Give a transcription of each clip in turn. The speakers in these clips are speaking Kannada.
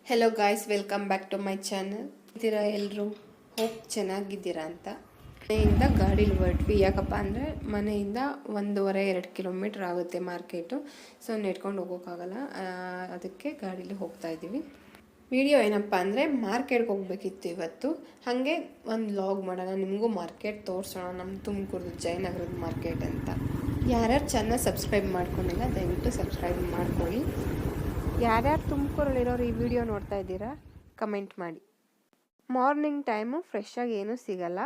Hello guys, welcome back to my channel. ಇದ್ದೀರಾ ಎಲ್ಲರೂ? ಹೋಪ್ ಚೆನ್ನಾಗಿದ್ದೀರಾ ಅಂತ. ಮನೆಯಿಂದ ಗಾಡೀಲಿ ಹೊರಟ್ವಿ. ಯಾಕಪ್ಪ ಅಂದರೆ ಮನೆಯಿಂದ 1.5-2 ಕಿಲೋಮೀಟ್ರ್ ಆಗುತ್ತೆ ಮಾರ್ಕೆಟು. ಸೊ ನೆಡ್ಕೊಂಡು ಹೋಗೋಕ್ಕಾಗಲ್ಲ, ಅದಕ್ಕೆ ಗಾಡೀಲಿ ಹೋಗ್ತಾ ಇದ್ದೀವಿ. ವಿಡಿಯೋ ಏನಪ್ಪ ಅಂದರೆ ಮಾರ್ಕೆಟ್ಗೆ ಹೋಗ್ಬೇಕಿತ್ತು ಇವತ್ತು. ಹಾಗೆ ಒಂದು ವ್ಲಾಗ್ ಮಾಡೋಣ, ನಿಮಗೂ ಮಾರ್ಕೆಟ್ ತೋರಿಸೋಣ, ನಮ್ಮ ತುಮಕೂರು ಜಯನಗರದ ಮಾರ್ಕೆಟ್ ಅಂತ. ಯಾರ್ಯಾರು ಚಾನಲ್ ಸಬ್ಸ್ಕ್ರೈಬ್ ಮಾಡ್ಕೊಂಡಿಲ್ಲ ದಯವಿಟ್ಟು ಸಬ್ಸ್ಕ್ರೈಬ್ ಮಾಡ್ಕೊಳ್ಳಿ. ಯಾರ್ಯಾರು ತುಮಕೂರಲ್ಲಿರೋರು ಈ ವಿಡಿಯೋ ನೋಡ್ತಾ ಇದ್ದೀರಾ ಕಮೆಂಟ್ ಮಾಡಿ. ಮಾರ್ನಿಂಗ್ ಟೈಮು ಫ್ರೆಶ್ಶಾಗಿ ಏನೂ ಸಿಗಲ್ಲ,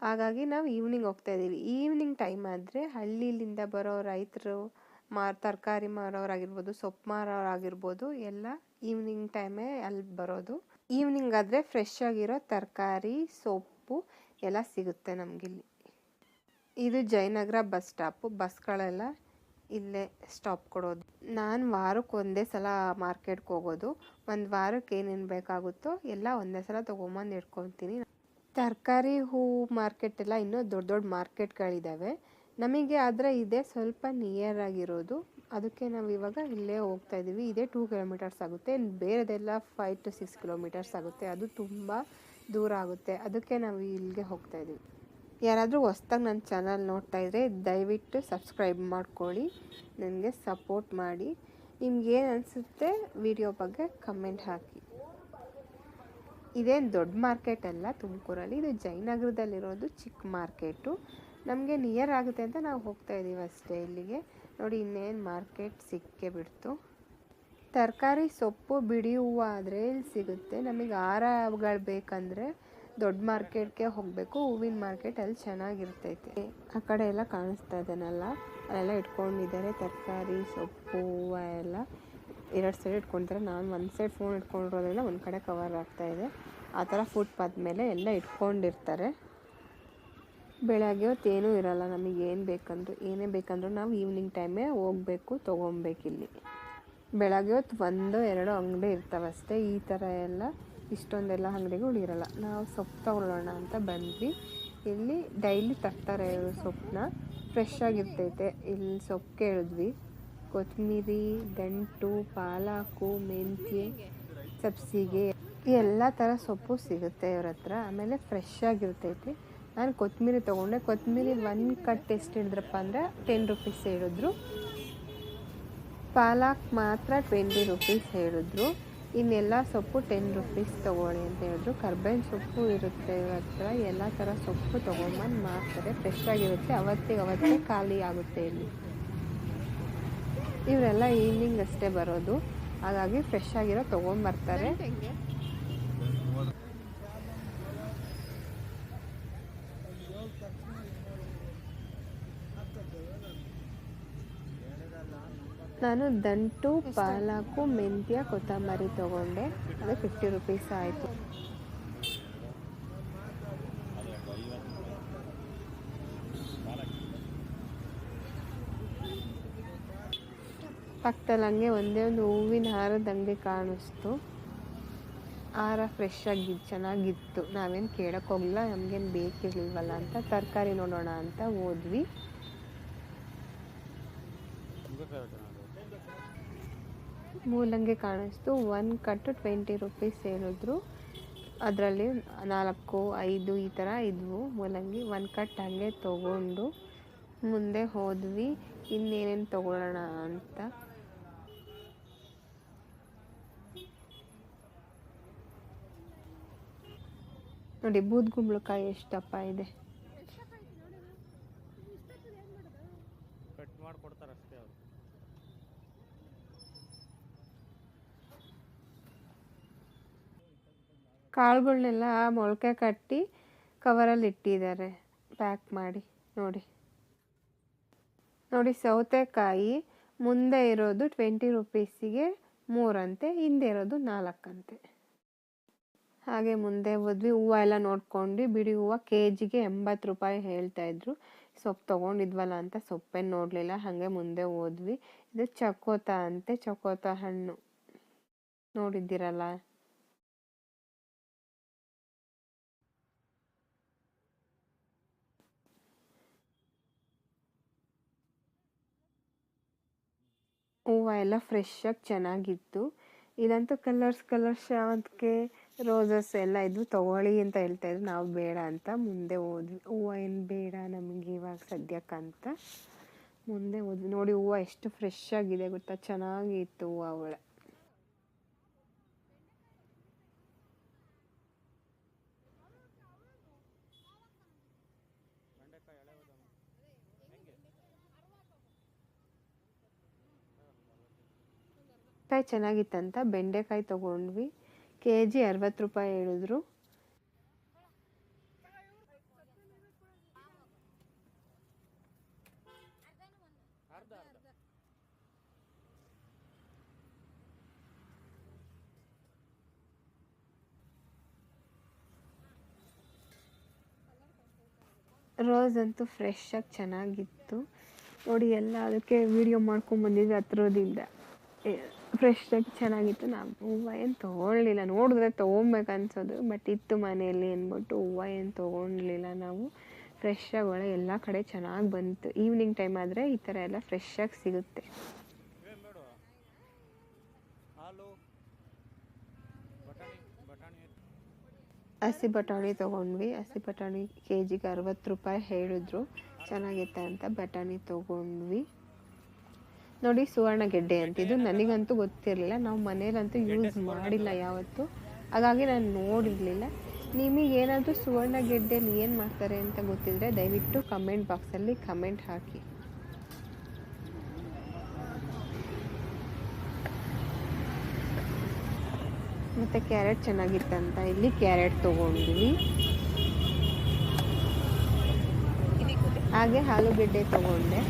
ಹಾಗಾಗಿ ನಾವು ಈವ್ನಿಂಗ್ ಹೋಗ್ತಾ ಇದ್ದೀವಿ. ಈವ್ನಿಂಗ್ ಟೈಮ್ ಆದರೆ ಹಳ್ಳಿಲಿಂದ ಬರೋ ರೈತರು ತರಕಾರಿ ಮಾರೋರಾಗಿರ್ಬೋದು, ಸೊಪ್ಪು ಮಾರೋರಾಗಿರ್ಬೋದು, ಎಲ್ಲ ಈವ್ನಿಂಗ್ ಟೈಮೇ ಅಲ್ಲಿ ಬರೋದು. ಈವ್ನಿಂಗ್ ಆದರೆ ಫ್ರೆಶ್ ಆಗಿರೋ ತರಕಾರಿ ಸೊಪ್ಪು ಎಲ್ಲ ಸಿಗುತ್ತೆ ನಮಗಿಲ್ಲಿ. ಇದು ಜಯನಗರ ಬಸ್ ಸ್ಟಾಪು. ಬಸ್ಗಳೆಲ್ಲ ಇಲ್ಲೇ ಸ್ಟಾಪ್ ಕೊಡೋದು. ನಾನು ವಾರಕ್ಕೆ ಒಂದೇ ಸಲ ಮಾರ್ಕೆಟ್ಗೆ ಹೋಗೋದು. ಒಂದು ವಾರಕ್ಕೆ ಏನೇನು ಬೇಕಾಗುತ್ತೋ ಎಲ್ಲ ಒಂದೇ ಸಲ ತೊಗೊಂಬಂದು ಇಟ್ಕೊತೀನಿ. ತರಕಾರಿ ಹೂವು ಮಾರ್ಕೆಟ್ ಎಲ್ಲ ಇನ್ನೂ ದೊಡ್ಡ ದೊಡ್ಡ ಮಾರ್ಕೆಟ್ಗಳಿದ್ದಾವೆ. ನಮಗೆ ಆದರೆ ಇದೇ ಸ್ವಲ್ಪ ನಿಯರ್ ಆಗಿರೋದು, ಅದಕ್ಕೆ ನಾವು ಇವಾಗ ಇಲ್ಲೇ ಹೋಗ್ತಾ ಇದ್ದೀವಿ. ಇದೇ 2 ಕಿಲೋಮೀಟರ್ಸ್ ಆಗುತ್ತೆ, ಬೇರೆದೆಲ್ಲ 5 to 6 ಕಿಲೋಮೀಟರ್ಸ್ ಆಗುತ್ತೆ, ಅದು ತುಂಬ ದೂರ ಆಗುತ್ತೆ. ಅದಕ್ಕೆ ನಾವು ಇಲ್ಲಿಗೆ ಹೋಗ್ತಾ ಇದ್ದೀವಿ. ಯಾರಾದರೂ ಹೊಸ್ದಾಗಿ ನನ್ನ ಚಾನಲ್ ನೋಡ್ತಾ ಇದ್ದರೆ ದಯವಿಟ್ಟು ಸಬ್ಸ್ಕ್ರೈಬ್ ಮಾಡ್ಕೊಳ್ಳಿ, ನನಗೆ ಸಪೋರ್ಟ್ ಮಾಡಿ. ನಿಮ್ಗೇನು ಅನಿಸುತ್ತೆ ವಿಡಿಯೋ ಬಗ್ಗೆ ಕಮೆಂಟ್ ಹಾಕಿ. ಇದೇನು ದೊಡ್ಡ ಮಾರ್ಕೆಟ್ ಅಲ್ಲ ತುಮಕೂರಲ್ಲಿ, ಇದು ಜಯನಗರದಲ್ಲಿರೋದು ಚಿಕ್ಕ ಮಾರ್ಕೆಟು. ನಮಗೆ ನಿಯರ್ ಆಗುತ್ತೆ ಅಂತ ನಾವು ಹೋಗ್ತಾ ಇದ್ದೀವಿ ಅಷ್ಟೇ ಇಲ್ಲಿಗೆ. ನೋಡಿ ಇನ್ನೇನು ಮಾರ್ಕೆಟ್ ಸಿಕ್ಕೇ ಬಿಡ್ತು. ತರಕಾರಿ ಸೊಪ್ಪು ಬಿಡಿ ಹೂವು ಆದರೆ ಇಲ್ಲಿ ಸಿಗುತ್ತೆ. ನಮಗೆ ಹಾರಗಳು ಬೇಕಂದರೆ ದೊಡ್ಡ ಮಾರ್ಕೆಟ್ಗೆ ಹೋಗಬೇಕು. ಹೂವಿನ ಮಾರ್ಕೆಟ್ ಅಲ್ಲಿ ಚೆನ್ನಾಗಿರ್ತೈತೆ. ಆ ಕಡೆ ಎಲ್ಲ ಕಾಣಿಸ್ತಾ ಇದೆನಲ್ಲ, ಅಲ್ಲೆಲ್ಲ ಇಟ್ಕೊಂಡಿದ್ದಾರೆ ತರಕಾರಿ ಸೊಪ್ಪು ಹೂವು ಎಲ್ಲ. 2 ಸೈಡ್ ಇಟ್ಕೊತಾರೆ. ನಾನು ಒಂದು ಸೈಡ್ ಫೋನ್ ಇಟ್ಕೊಂಡಿರೋದ್ರಿಂದ ಒಂದು ಕಡೆ ಕವರ್ ಆಗ್ತಾಯಿದೆ. ಆ ಥರ ಫುಟ್ಪಾತ್ ಮೇಲೆ ಎಲ್ಲ ಇಟ್ಕೊಂಡಿರ್ತಾರೆ. ಬೆಳಗ್ಗೆ ಹೊತ್ತು ಏನೂ ಇರೋಲ್ಲ, ನಮಗೆ ಏನೇ ಬೇಕಂದ್ರೂ ನಾವು ಈವ್ನಿಂಗ್ ಟೈಮೇ ಹೋಗಬೇಕು, ತೊಗೊಬೇಕಿಲ್ಲಿ. ಬೆಳಗ್ಗೆ ಹೊತ್ತು 1-2 ಅಂಗಡಿ ಇರ್ತಾವಷ್ಟೇ. ಈ ಥರ ಎಲ್ಲ ಇಷ್ಟೊಂದೆಲ್ಲ ಅಂಗಡಿಗಳು ಇರೋಲ್ಲ. ನಾವು ಸೊಪ್ಪು ತೊಗೊಳ್ಳೋಣ ಅಂತ ಬಂದ್ವಿ. ಇಲ್ಲಿ ಡೈಲಿ ತರ್ತಾರೆ ಸೊಪ್ಪನ್ನ, ಫ್ರೆಶ್ ಆಗಿರ್ತೈತೆ. ಇಲ್ಲಿ ಸೊಪ್ಪು ಕೇಳಿದ್ವಿ, ಕೊತ್ತಂಬರಿ, ದಂಟು, ಪಾಲಕು, ಮೆಂತ್ಯ, ಸಬ್ಸಿಗೆ ಎಲ್ಲ ಥರ ಸೊಪ್ಪು ಸಿಗುತ್ತೆ ಇವ್ರ ಹತ್ರ. ಆಮೇಲೆ ಫ್ರೆಶ್ ಆಗಿರ್ತೈತಿ. ನಾನು ಕೊತ್ತಂಬರಿ ತೊಗೊಂಡೆ. ಕೊತ್ತಂಬರಿ 1 ಕಟ್ ಎಷ್ಟು ಹೇಳಿದ್ರಪ್ಪ ಅಂದರೆ 10 ರೂಪೀಸ್ ಹೇಳಿದ್ರು. ಪಾಲಕ್ ಮಾತ್ರ 20 ರೂಪೀಸ್ ಹೇಳಿದ್ರು. ಇನ್ನೆಲ್ಲ ಸೊಪ್ಪು 10 ರೂಪೀಸ್ ತೊಗೊಳ್ಳಿ ಅಂತ ಹೇಳಿದ್ರು. ಕರ್ಬೇವಿನ ಸೊಪ್ಪು ಇರುತ್ತೆ ಇವ್ರ ಹತ್ರ. ಎಲ್ಲ ಥರ ಸೊಪ್ಪು ತೊಗೊಂಬಂದು ಮಾಡ್ತಾರೆ, ಫ್ರೆಶ್ ಆಗಿರುತ್ತೆ. ಅವತ್ತೇ ಖಾಲಿ ಆಗುತ್ತೆ ಇಲ್ಲಿ. ಇವರೆಲ್ಲ ಈವ್ನಿಂಗ್ ಅಷ್ಟೇ ಬರೋದು, ಹಾಗಾಗಿ ಫ್ರೆಶ್ ಆಗಿರೋ ತೊಗೊಂಬರ್ತಾರೆ. ನಾನು ದಂಟು, ಪಾಲಕು, ಮೆಂತ್ಯ, ಕೊತ್ತಂಬರಿ ತೊಗೊಂಡೆ. ಅದು 50 ರೂಪೀಸ್ ಆಯಿತು. ಪಕ್ಕದಲ್ಲಿ ಹಂಗೆ ಒಂದೇ ಒಂದು ಹೂವಿನ ಹಾರದ ಅಂಗಡಿ ಕಾಣಿಸ್ತು. ಹಾರ ಫ್ರೆಶ್ ಆಗಿದ್ದು ಚೆನ್ನಾಗಿತ್ತು. ನಾವೇನು ಕೇಳಕ್ಕೆ ಹೋಗಲಿಲ್ಲ, ನಮಗೇನು ಬೇಕಿರಲಿಲ್ವಲ್ಲ ಅಂತ. ತರಕಾರಿ ನೋಡೋಣ ಅಂತ ಹೋದ್ವಿ. ಮೂಲಂಗಿ ಕಾಣಿಸ್ತು. 1 ಕಟ್ಟು 20 ರೂಪೀಸ್ ಹೇಳಿದ್ರು. ಅದರಲ್ಲಿ 4-5 ಈ ಥರ ಇದ್ವು ಮೂಲಂಗಿ. 1 ಕಟ್ ಹಾಗೆ ತೊಗೊಂಡು ಮುಂದೆ ಹೋದ್ವಿ ಇನ್ನೇನೇನು ತೊಗೊಳ್ಳೋಣ ಅಂತ. ನೋಡಿ ಬೂದ್ಗುಂಬಳಕಾಯಿ ಎಷ್ಟು ದಪ್ಪ ಇದೆ. ಕಟ್ ಮಾಡ್ಕೊಡ್ತಾರೆ ಅಷ್ಟೇ ಅವರು. ಕಾಳುಗಳನ್ನೆಲ್ಲ ಮೊಳಕೆ ಕಟ್ಟಿ ಕವರಲ್ಲಿ ಇಟ್ಟಿದ್ದಾರೆ ಪ್ಯಾಕ್ ಮಾಡಿ. ನೋಡಿ ಸೌತೆಕಾಯಿ ಮುಂದೆ ಇರೋದು 20 ರೂಪೀಸಿಗೆ 3 ಅಂತೆ, ಹಿಂದೆ ಇರೋದು 4 ಅಂತೆ. ಹಾಗೆ ಮುಂದೆ ಹೋದ್ವಿ. ಹೂವು ಎಲ್ಲ ನೋಡ್ಕೊಂಡು, ಬಿಡಿ ಹೂವು KGಗೆ 80 ರೂಪಾಯಿ ಹೇಳ್ತಾಯಿದ್ರು. ಸೊಪ್ಪು ತೊಗೊಂಡಿದ್ವಲ್ಲ ಅಂತ ಸೊಪ್ಪೇನು ನೋಡಲಿಲ್ಲ, ಹಾಗೆ ಮುಂದೆ ಹೋದ್ವಿ. ಇದು ಚಕೋತ ಅಂತೆ, ಚಕೋತ ಹಣ್ಣು ನೋಡಿದ್ದೀರಲ್ಲ. ಹೂವು ಎಲ್ಲ ಫ್ರೆಶ್ಶಾಗಿ ಚೆನ್ನಾಗಿತ್ತು. ಇಲ್ಲಂತೂ ಕಲರ್ಸ್ ಶಾವಂತಿಗೆ ರೋಸಸ್ ಎಲ್ಲ ಇದ್ವು, ತೊಗೊಳ್ಳಿ ಅಂತ ಹೇಳ್ತಾಯಿದ್ರು. ನಾವು ಬೇಡ ಅಂತ ಮುಂದೆ ಹೋದ್ವಿ. ಹೂವು ಏನು ಬೇಡ ನಮಗೆ ಇವಾಗ ಸದ್ಯಕ್ಕಂತ ಮುಂದೆ ಹೋದ್ವಿ. ನೋಡಿ ಹೂವು ಎಷ್ಟು ಫ್ರೆಶ್ ಆಗಿದೆ ಗೊತ್ತಾ, ಚೆನ್ನಾಗಿತ್ತು ಹೂವು ಅವಳೆ. ಕಾಯಿ ಚೆನ್ನಾಗಿತ್ತಂತ ಬೆಂಡೆಕಾಯಿ ತೊಗೊಂಡ್ವಿ. KG 60 ರೂಪಾಯಿ ಹೇಳಿದ್ರು. ರೋಸ್ ಅಂತೂ ಫ್ರೆಶ್ ಆಗಿ ಚೆನ್ನಾಗಿತ್ತು ನೋಡಿ. ಎಲ್ಲ ಅದಕ್ಕೆ ವಿಡಿಯೋ ಮಾಡ್ಕೊಂಬಂದಿದ್ವಿ ಹತ್ರದಿಂದ. ಫ್ರೆಶ್ ಆಗಿ ಚೆನ್ನಾಗಿತ್ತು. ನಾವು ಹೂವು ಏನು ತೊಗೊಳ್ಲಿಲ್ಲ, ನೋಡಿದ್ರೆ ತೊಗೊಬೇಕನ್ಸೋದು, ಬಟ್ ಇತ್ತು ಮನೆಯಲ್ಲಿ ಅಂದ್ಬಿಟ್ಟು ಹೂವು ಏನು ತೊಗೊಳ್ಲಿಲ್ಲ ನಾವು. ಫ್ರೆಶ್ಶಾಗಿ ಒಳ್ಳೆ ಎಲ್ಲ ಕಡೆ ಚೆನ್ನಾಗಿ ಬಂತು. ಈವ್ನಿಂಗ್ ಟೈಮ್ ಆದರೆ ಈ ಥರ ಎಲ್ಲ ಫ್ರೆಶ್ಶಾಗಿ ಸಿಗುತ್ತೆ. ಹಸಿ ಬಟಾಣಿ ತೊಗೊಂಡ್ವಿ. ಹಸಿ ಬಟಾಣಿ KGಗೆ 60 ರೂಪಾಯಿ ಹೇಳಿದ್ರು. ಚೆನ್ನಾಗಿತ್ತ ಅಂತ ಬಟಾಣಿ ತೊಗೊಂಡ್ವಿ. ನೋಡಿ ಸುವರ್ಣಗೆಡ್ಡೆ ಅಂತಿದ್ದು ನನಗಂತೂ ಗೊತ್ತಿರಲಿಲ್ಲ. ನಾವು ಮನೇಲಂತೂ ಯೂಸ್ ಮಾಡಿಲ್ಲ ಯಾವತ್ತೂ, ಹಾಗಾಗಿ ನಾನು ನೋಡಿರಲಿಲ್ಲ. ನಿಮಗೇನಾದರೂ ಸುವರ್ಣಗೆಡ್ಡೆಲಿ ಏನು ಮಾಡ್ತಾರೆ ಅಂತ ಗೊತ್ತಿದ್ರೆ ದಯವಿಟ್ಟು ಕಮೆಂಟ್ ಬಾಕ್ಸಲ್ಲಿ ಕಮೆಂಟ್ ಹಾಕಿ. ಮತ್ತು ಕ್ಯಾರೆಟ್ ಚೆನ್ನಾಗಿತ್ತಂತ ಇಲ್ಲಿ ಕ್ಯಾರೆಟ್ ತೊಗೊಂಡ್ವಿ. ಹಾಗೆ ಆಲೂಗೆಡ್ಡೆ ತೊಗೊಂಡೆ.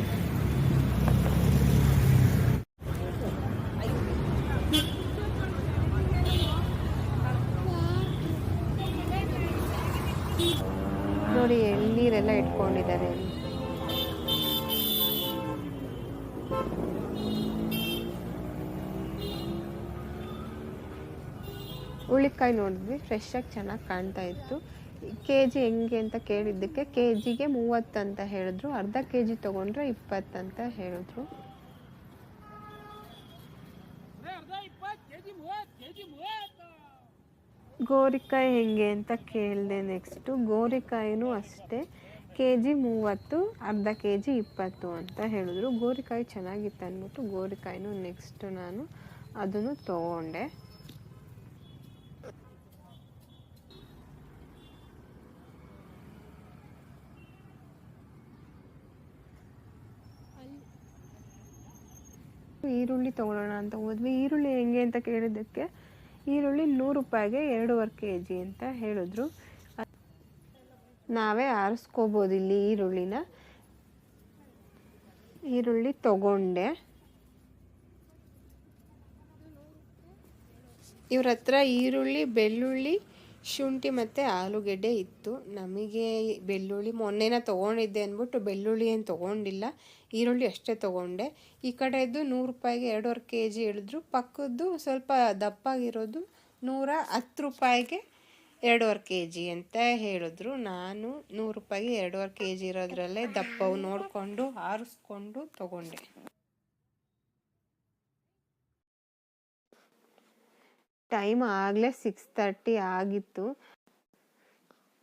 ನೋಡಿ ಎಳ್ನೀರೆಲ್ಲ ಇಟ್ಕೊಂಡಿದ್ದಾರೆ. ಹುಳಿಕಾಯಿ ನೋಡಿದ್ವಿ, ಫ್ರೆಶ್ಶಾಗಿ ಚೆನ್ನಾಗಿ ಕಾಣ್ತಾ ಇತ್ತು. KG ಹೆಂಗೆ ಅಂತ ಕೇಳಿದ್ದಕ್ಕೆ KGಗೆ 30 ಅಂತ ಹೇಳಿದ್ರು. ಅರ್ಧ KG ತೊಗೊಂಡ್ರೆ 20 ಅಂತ ಹೇಳಿದ್ರು. ಗೋರಿಕಾಯಿ ಹೆಂಗೆ ಅಂತ ಕೇಳಿದೆ. ನೆಕ್ಸ್ಟು ಗೋರಿಕಾಯಿನೂ ಅಷ್ಟೇ KG 30, ಅರ್ಧ KG 20 ಅಂತ ಹೇಳಿದ್ರು. ಗೋರಿಕಾಯಿ ಚೆನ್ನಾಗಿತ್ತು ಅಂದ್ಬಿಟ್ಟು ಗೋರಿಕಾಯಿನೂ ನೆಕ್ಸ್ಟು ನಾನು ಅದನ್ನು ತೊಗೊಂಡೆ. ಈರುಳ್ಳಿ ತೊಗೊಳ್ಳೋಣ ಅಂತ ಹೋದ್ವಿ. ಈರುಳ್ಳಿ ಹೆಂಗೆ ಅಂತ ಕೇಳಿದ್ದಕ್ಕೆ ಈರುಳ್ಳಿ 100 ರೂಪಾಯಿಗೆ 2.5 kg ಅಂತ ಹೇಳಿದ್ರು. ನಾವೇ ಆರಿಸ್ಕೋಬೋದು ಇಲ್ಲಿ ಈರುಳ್ಳಿನ. ಈರುಳ್ಳಿ ತೊಗೊಂಡೆ. ಇವ್ರ ಹತ್ರ ಈರುಳ್ಳಿ, ಬೆಳ್ಳುಳ್ಳಿ, ಶುಂಠಿ ಮತ್ತು ಆಲೂಗೆಡ್ಡೆ ಇತ್ತು. ನಮಗೆ ಬೆಳ್ಳುಳ್ಳಿ ಮೊನ್ನೆನ ತೊಗೊಂಡಿದ್ದೆ ಅಂದ್ಬಿಟ್ಟು ಬೆಳ್ಳುಳ್ಳಿ ಏನು ತೊಗೊಂಡಿಲ್ಲ, ಈರುಳ್ಳಿ ಅಷ್ಟೇ ತೊಗೊಂಡೆ. ಈ ಕಡೆದು 100 ರೂಪಾಯಿಗೆ 2.5 kg ಹೇಳಿದ್ರು. ಪಕ್ಕದ್ದು ಸ್ವಲ್ಪ ದಪ್ಪಾಗಿರೋದು 110 ರೂಪಾಯಿಗೆ 2.5 kg ಅಂತ ಹೇಳಿದ್ರು. ನಾನು 100 ರೂಪಾಯಿಗೆ 2.5 kg ಇರೋದ್ರಲ್ಲೇ ದಪ್ಪವು ನೋಡಿಕೊಂಡು ಆರಿಸ್ಕೊಂಡು ತೊಗೊಂಡೆ. ಟೈಮ್ ಆಗಲೇ 6:30 ಆಗಿತ್ತು.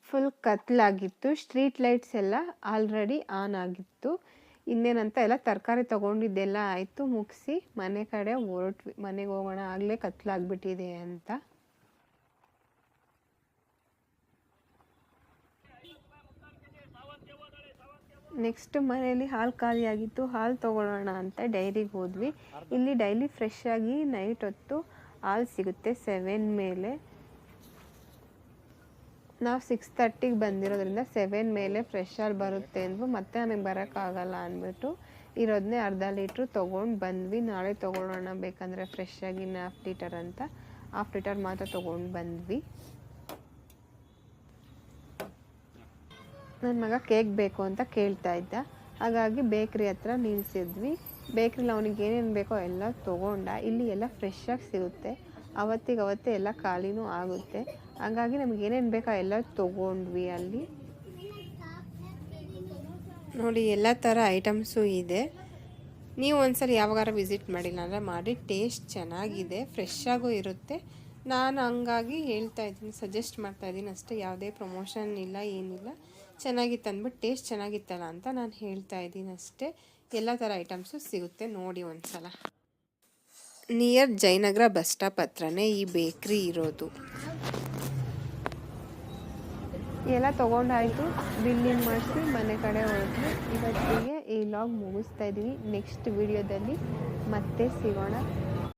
ಫುಲ್ ಕತ್ಲಾಗಿತ್ತು. ಸ್ಟ್ರೀಟ್ ಲೈಟ್ಸ್ ಎಲ್ಲ ಆಲ್ರೆಡಿ ಆನ್ ಆಗಿತ್ತು. ಇನ್ನೇನಂತ ಎಲ್ಲ ತರಕಾರಿ ತೊಗೊಂಡಿದ್ದೆಲ್ಲ ಆಯಿತು. ಮುಗಿಸಿ ಮನೆ ಕಡೆ ಹೊರಟ್ವಿ. ಮನೆಗೆ ಹೋಗೋಣ, ಆಗಲೇ ಕತ್ಲಾಗ್ಬಿಟ್ಟಿದೆ ಅಂತ. ನೆಕ್ಸ್ಟ್ ಮನೆಯಲ್ಲಿ ಹಾಲು ಖಾಲಿಯಾಗಿತ್ತು. ಹಾಲು ತೊಗೊಳ್ಳೋಣ ಅಂತ ಡೈರಿಗೆ ಹೋದ್ವಿ. ಇಲ್ಲಿ ಡೈಲಿ ಫ್ರೆಶ್ ಆಗಿ ನೈಟ್ ಹೊತ್ತು ಹಾಲು ಸಿಗುತ್ತೆ 7 ಮೇಲೆ. ನಾವು 6:30ಗೆ ಬಂದಿರೋದ್ರಿಂದ 7 ಮೇಲೆ ಫ್ರೆಶ್ ಹಾಲು ಬರುತ್ತೆ ಅಂದ್ವು. ಮತ್ತೆ ನಮಗೆ ಬರೋಕ್ಕಾಗಲ್ಲ ಅಂದ್ಬಿಟ್ಟು ಇರೋದನ್ನೇ ಅರ್ಧ ಲೀಟ್ರು ತೊಗೊಂಡು ಬಂದ್ವಿ. ನಾಳೆ ತೊಗೊಳ್ಳೋಣ ಬೇಕಂದರೆ ಫ್ರೆಶ್ ಆಗಿ 1/2 ಲೀಟರ್ ಅಂತ 1/2 ಲೀಟರ್ ಮಾತ್ರ ತೊಗೊಂಡು ಬಂದ್ವಿ. ನನ್ನ ಮಗ ಕೇಕ್ ಬೇಕು ಅಂತ ಕೇಳ್ತಾ ಇದ್ದ, ಹಾಗಾಗಿ ಬೇಕ್ರಿ ಹತ್ರ ನಿಲ್ಲಿಸಿದ್ವಿ. ಬೇಕ್ರಿಲಿ ಅವನಿಗೆ ಏನೇನು ಬೇಕೋ ಎಲ್ಲ ತೊಗೊಂಡ. ಇಲ್ಲಿ ಎಲ್ಲ ಫ್ರೆಶ್ಶಾಗಿ ಸಿಗುತ್ತೆ, ಅವತ್ತಿಗವತ್ತೇ ಎಲ್ಲ ಖಾಲಿನೂ ಆಗುತ್ತೆ. ಹಾಗಾಗಿ ನಮ್ಗೆ ಏನೇನು ಬೇಕೋ ಎಲ್ಲ ತೊಗೊಂಡ್ವಿ. ಅಲ್ಲಿ ನೋಡಿ ಎಲ್ಲ ಥರ ಐಟಮ್ಸು ಇದೆ. ನೀವು ಒಂದ್ಸಲ ಯಾವಾಗಾರ ವಿಸಿಟ್ ಮಾಡಿಲ್ಲ ಅಂದರೆ ಮಾಡಿ, ಟೇಸ್ಟ್ ಚೆನ್ನಾಗಿದೆ, ಫ್ರೆಶ್ ಆಗೂ ಇರುತ್ತೆ. ನಾನು ಹಂಗಾಗಿ ಹೇಳ್ತಾ ಇದ್ದೀನಿ, ಸಜೆಸ್ಟ್ ಮಾಡ್ತಾ ಇದ್ದೀನಿ ಅಷ್ಟೇ, ಯಾವುದೇ ಪ್ರಮೋಷನ್ ಇಲ್ಲ ಏನಿಲ್ಲ. ಚೆನ್ನಾಗಿತ್ತು ಅಂದ್ಬಿಟ್ಟು ಟೇಸ್ಟ್ ಚೆನ್ನಾಗಿತ್ತಲ್ಲ ಅಂತ ನಾನು ಹೇಳ್ತಾ ಇದ್ದೀನಿ ಅಷ್ಟೇ. ಎಲ್ಲ ಥರ ಐಟಮ್ಸು ಸಿಗುತ್ತೆ, ನೋಡಿ ಒಂದ್ಸಲ. ನಿಯರ್ ಜಯನಗರ ಬಸ್ ಸ್ಟಾಪ್ ಹತ್ರನೇ ಈ ಬೇಕ್ರಿ ಇರೋದು. ಎಲ್ಲ ತೊಗೊಂಡಾಯಿತು, ಬಿಲ್ಲಿಂಗ್ ಮಾಡಿಸಿ ಮನೆ ಕಡೆ ಹೊರಟ್ವಿ. ಇವತ್ತಿಗೆ ಈ ವ್ಲಾಗ್ ಮುಗಿಸ್ತಾ ಇದ್ದೀವಿ. ನೆಕ್ಸ್ಟ್ ವಿಡಿಯೋದಲ್ಲಿ ಮತ್ತೆ ಸಿಗೋಣ.